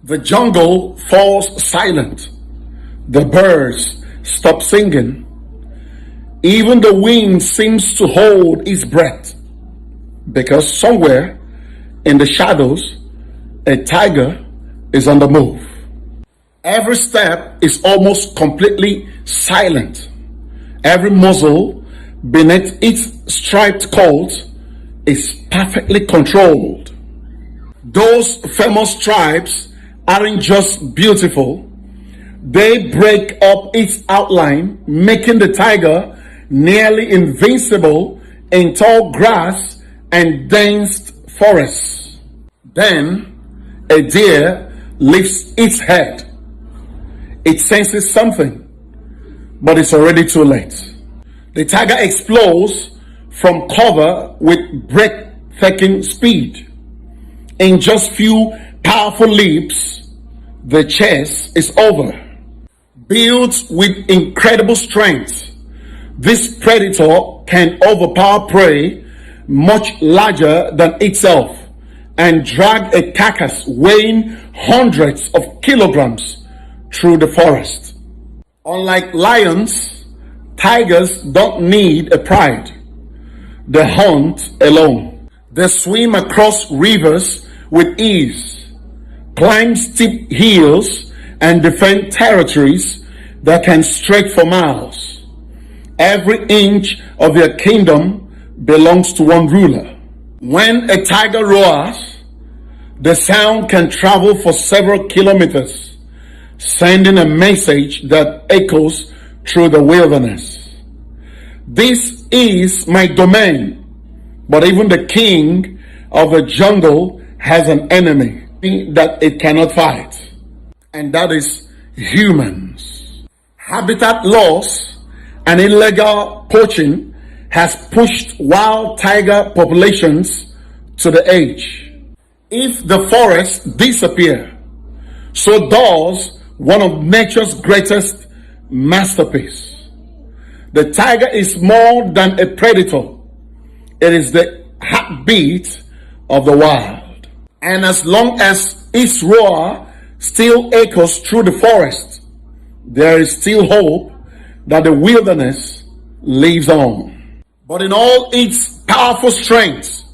The jungle falls silent. The birds stop singing. Even the wind seems to hold its breath, because somewhere in the shadows, a tiger is on the move. Every step is almost completely silent. Every muzzle beneath its striped coat is perfectly controlled. Those famous stripes aren't just beautiful, they break up its outline, making the tiger nearly invincible in tall grass and dense forests. Then a deer lifts its head. It senses something, but it's already too late. The tiger explodes from cover with breathtaking speed. In just few powerful leaps, the chase is over. Built with incredible strength, this predator can overpower prey much larger than itself and drag a carcass weighing hundreds of kilograms through the forest. Unlike lions, tigers don't need a pride. They hunt alone. They swim across rivers with ease, climb steep hills, and defend territories that can stretch for miles. Every inch of their kingdom belongs to one ruler. When a tiger roars, the sound can travel for several kilometers, sending a message that echoes through the wilderness. This is my domain, but even the king of the jungle has an enemy that it cannot fight, and that is humans. Habitat loss and illegal poaching has pushed wild tiger populations to the edge. If the forests disappear, so does one of nature's greatest masterpieces. The tiger is more than a predator. It is the heartbeat of the wild. And as long as its roar still echoes through the forest, there is still hope that the wilderness lives on. But in all its powerful strength,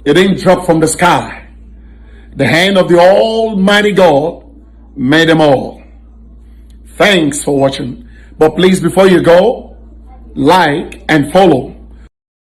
it didn't drop from the sky. The hand of the Almighty God made them all. Thanks for watching. But please, before you go, like and follow